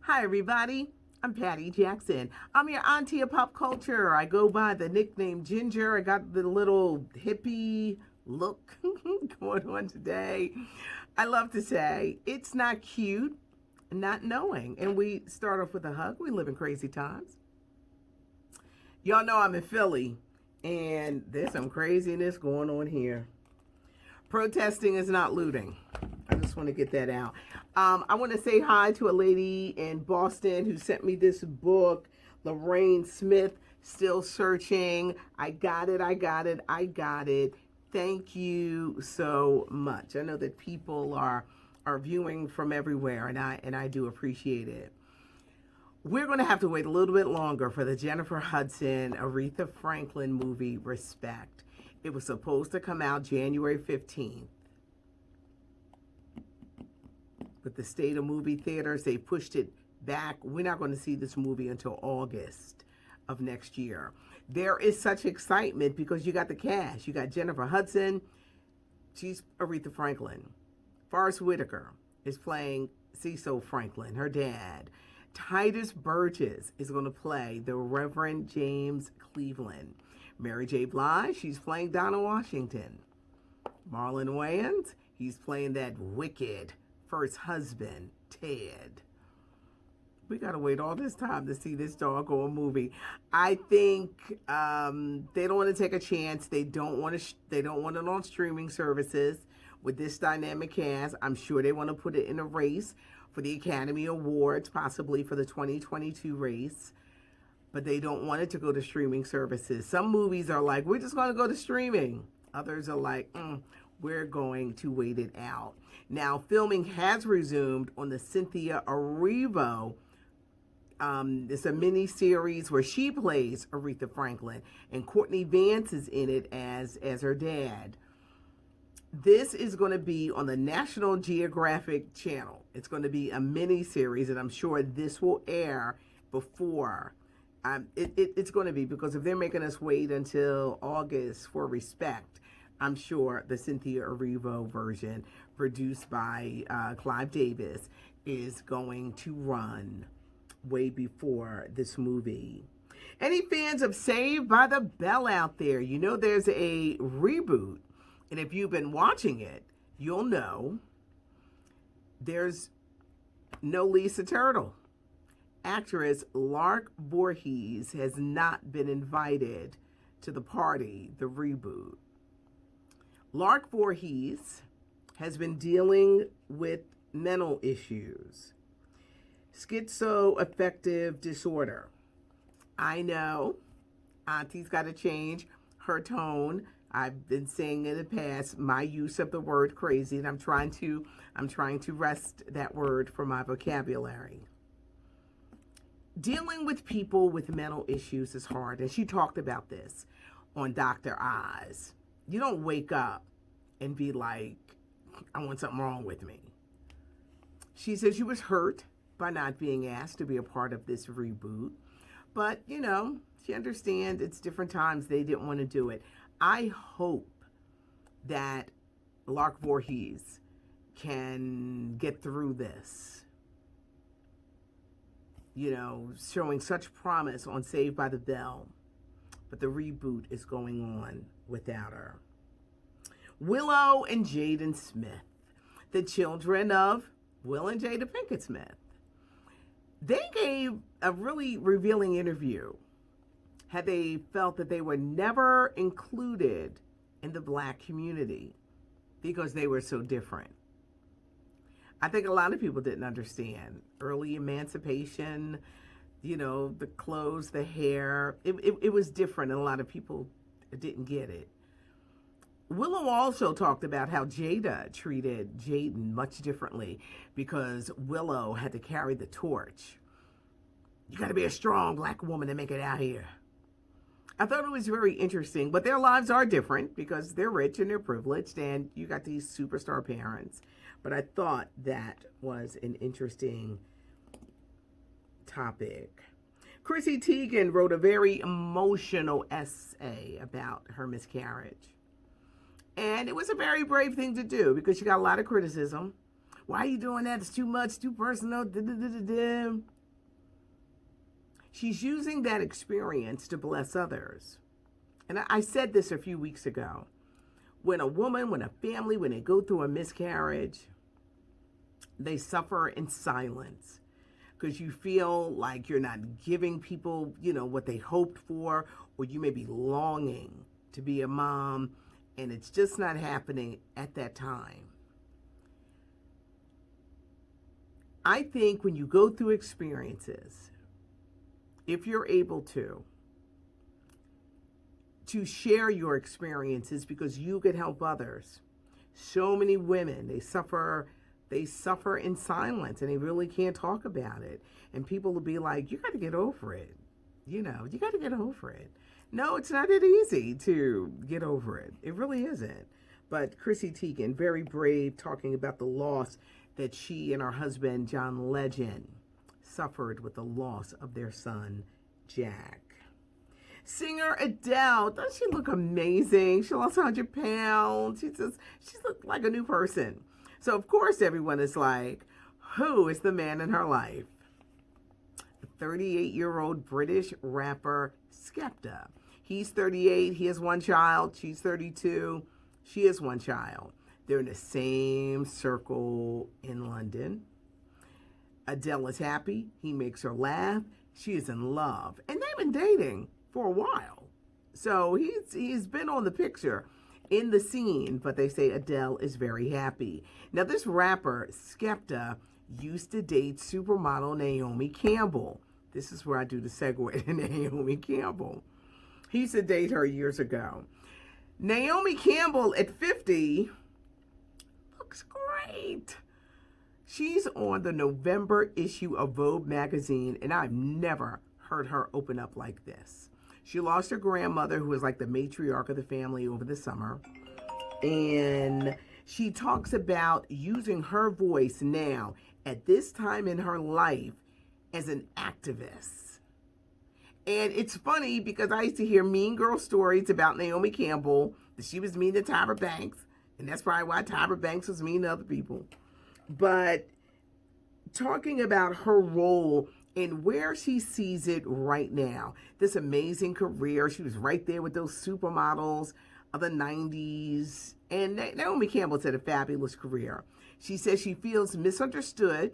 Hi, everybody. I'm Patty Jackson. I'm your auntie of pop culture. I go by the nickname Ginger. I got the little hippie look going on today. I love to say it's not cute not knowing. And we start off with a hug. We live in crazy times. Y'all know I'm in Philly, and there's some craziness going on here. Protesting is not looting. I just want to get that out. I want to say hi to a lady in Boston who sent me this book, Lorraine Smith, Still Searching. I got it. Thank you so much. I know that people are viewing from everywhere, and I do appreciate it. We're going to have to wait a little bit longer for the Jennifer Hudson, Aretha Franklin movie, Respect. It was supposed to come out January 15th. But the state of movie theaters, they pushed it back. We're not going to see this movie until August of next year. There is such excitement because you got the cast. You got Jennifer Hudson. She's Aretha Franklin. Forrest Whitaker is playing Cecil Franklin, her dad. Titus Burgess is going to play the Reverend James Cleveland. Mary J. Blige, she's playing Donna Washington. Marlon Wayans, he's playing that wicked first husband, Ted. We gotta wait all this time to see this doggone movie. I think they don't want to take a chance. They don't want it on streaming services with this dynamic cast. I'm sure they want to put it in a race for the Academy Awards, possibly for the 2022 race. But they don't want it to go to streaming services. Some movies are like, we're just going to go to streaming. Others are like, we're going to wait it out. Now, filming has resumed on the Cynthia Erivo. It's a mini-series where she plays Aretha Franklin, and Courtney Vance is in it as her dad. This is going to be on the National Geographic Channel. It's going to be a mini-series, and I'm sure this will air before. It's going to be, because if they're making us wait until August for Respect, I'm sure the Cynthia Erivo version, produced by Clive Davis, is going to run way before this movie. Any fans of Saved by the Bell out there? You know there's a reboot, and if you've been watching it, you'll know there's no Lisa Turtle. Actress Lark Voorhees has not been invited to the party, the reboot. Lark Voorhees has been dealing with mental issues, schizoaffective disorder. I know Auntie's got to change her tone. I've been saying in the past my use of the word crazy, and I'm trying to wrest that word from my vocabulary. Dealing with people with mental issues is hard, and she talked about this on Dr. Oz. You don't wake up and be like, I want something wrong with me. She said she was hurt by not being asked to be a part of this reboot, but, she understands it's different times. They didn't want to do it. I hope that Lark Voorhees can get through this. Showing such promise on Saved by the Bell, but the reboot is going on without her. Willow and Jaden Smith, the children of Will and Jada Pinkett Smith. They gave a really revealing interview. Had they felt that they were never included in the Black community because they were so different. I think a lot of people didn't understand early emancipation, the clothes, the hair. It was different, and a lot of people didn't get it. Willow also talked about how Jada treated Jaden much differently because Willow had to carry the torch. You got to be a strong Black woman to make it out here. I thought it was very interesting, but their lives are different because they're rich and they're privileged, and you got these superstar parents. But I thought that was an interesting topic. Chrissy Teigen wrote a very emotional essay about her miscarriage. And it was a very brave thing to do because she got a lot of criticism. Why are you doing that? It's too much, too personal. Da, da, da, da, da. She's using that experience to bless others. And I said this a few weeks ago. When a woman, when a family, when they go through a miscarriage, they suffer in silence because you feel like you're not giving people, what they hoped for, or you may be longing to be a mom, and it's just not happening at that time. I think when you go through experiences, if you're able to share your experiences because you could help others. So many women, they suffer in silence and they really can't talk about it. And people will be like, you got to get over it. You got to get over it. No, it's not that easy to get over it. It really isn't. But Chrissy Teigen, very brave, talking about the loss that she and her husband, John Legend, suffered with the loss of their son, Jack. Singer Adele, doesn't she look amazing? She lost 100 pounds. She looked like a new person. So, of course, everyone is like, who is the man in her life? A 38-year-old British rapper, Skepta. He's 38. He has one child. She's 32. She has one child. They're in the same circle in London. Adele is happy. He makes her laugh. She is in love. And they've been dating for a while. So he's been on the picture in the scene, but they say Adele is very happy. Now this rapper, Skepta, used to date supermodel Naomi Campbell. This is where I do the segue to Naomi Campbell. He used to date her years ago. Naomi Campbell at 50 looks great. She's on the November issue of Vogue magazine, and I've never heard her open up like this. She lost her grandmother, who was like the matriarch of the family, over the summer. And she talks about using her voice now, at this time in her life, as an activist. And it's funny because I used to hear mean girl stories about Naomi Campbell, that she was mean to Tyra Banks. And that's probably why Tyra Banks was mean to other people. But talking about her role and where she sees it right now. This amazing career. She was right there with those supermodels of the 90s. And Naomi Campbell's had a fabulous career. She says she feels misunderstood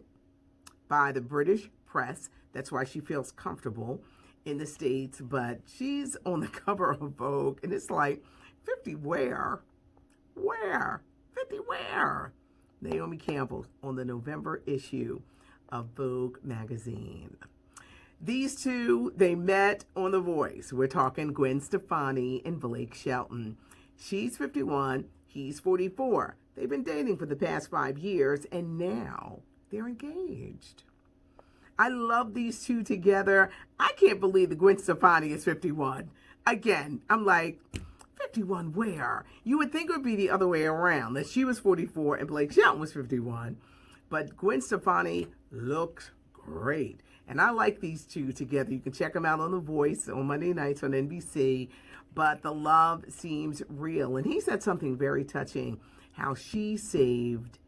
by the British press. That's why she feels comfortable in the States. But she's on the cover of Vogue. And it's like, 50 where? Where? 50 where? Naomi Campbell on the November issue of Vogue magazine. These two, they met on The Voice. We're talking Gwen Stefani and Blake Shelton. She's 51, he's 44. They've been dating for the past 5 years, and now they're engaged. I love these two together. I can't believe that Gwen Stefani is 51. Again, I'm like, 51 where? You would think it would be the other way around, that she was 44 and Blake Shelton was 51. But Gwen Stefani looks great. And I like these two together. You can check them out on The Voice on Monday nights on NBC. But the love seems real. And he said something very touching, how she saved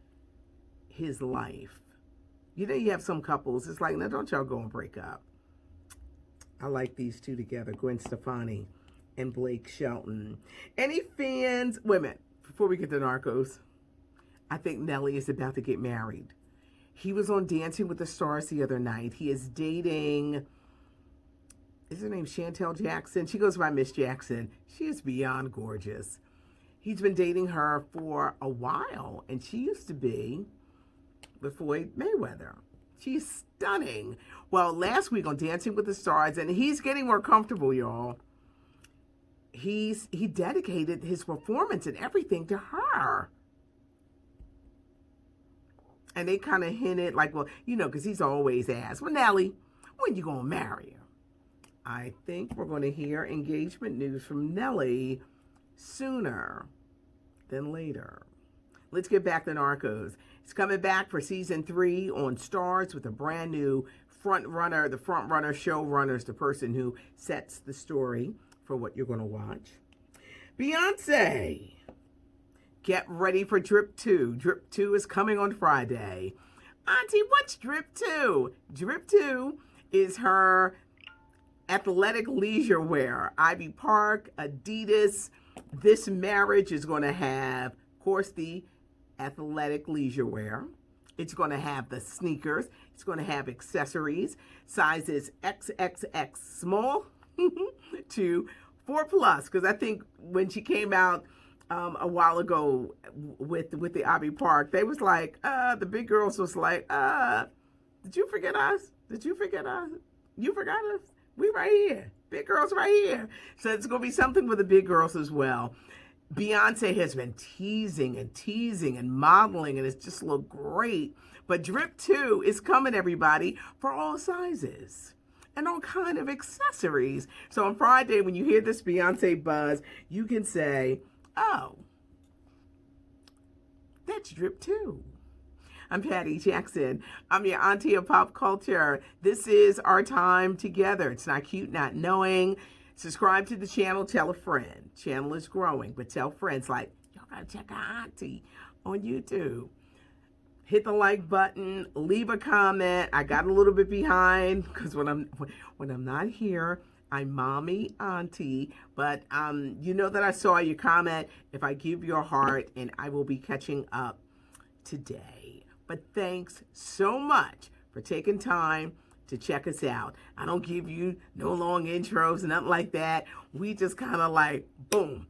his life. You know, you have some couples, it's like, now don't y'all go and break up. I like these two together, Gwen Stefani and Blake Shelton. Any fans? Wait a minute, before we get to Narcos, I think Nelly is about to get married. He was on Dancing with the Stars the other night. He is dating, is her name Chantel Jackson? She goes by Miss Jackson. She is beyond gorgeous. He's been dating her for a while, and she used to be with Floyd Mayweather. She's stunning. Well, last week on Dancing with the Stars, and he's getting more comfortable, y'all. He dedicated his performance and everything to her. And they kind of hinted like, well, you know, because he's always asked, well, Nelly, when you going to marry her? I think we're going to hear engagement news from Nelly sooner than later. Let's get back to Narcos. It's coming back for season 3 on Starz with a brand new frontrunner. The frontrunner showrunner is the person who sets the story for what you're going to watch. Beyonce Get ready for Drip 2. Drip 2 is coming on Friday. Auntie, what's Drip 2? Drip 2 is her athletic leisure wear. Ivy Park, Adidas. This marriage is going to have, of course, the athletic leisure wear. It's going to have the sneakers. It's going to have accessories. Sizes XXX small to 4+. Because I think when she came out a while ago with the Ivy Park, they was like, the big girls was like, did you forget us? Did you forget us? You forgot us? We right here. Big girls right here. So it's going to be something for the big girls as well. Beyonce has been teasing and modeling, and it's just looked great. But Drip 2 is coming, everybody, for all sizes and all kind of accessories. So on Friday, when you hear this Beyonce buzz, you can say, oh, that's Drip 2. I'm Patty Jackson. I'm your auntie of pop culture. This is our time together. It's not cute, not knowing. Subscribe to the channel. Tell a friend. Channel is growing, but tell friends like, y'all gotta check out auntie on YouTube. Hit the like button. Leave a comment. I got a little bit behind because when I'm not here, I'm mommy, auntie. But you know that I saw your comment. If I give you a heart, and I will be catching up today. But thanks so much for taking time to check us out. I don't give you no long intros, nothing like that. We just kind of like, boom,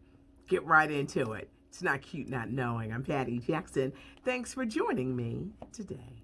get right into it. It's not cute not knowing. I'm Patty Jackson. Thanks for joining me today.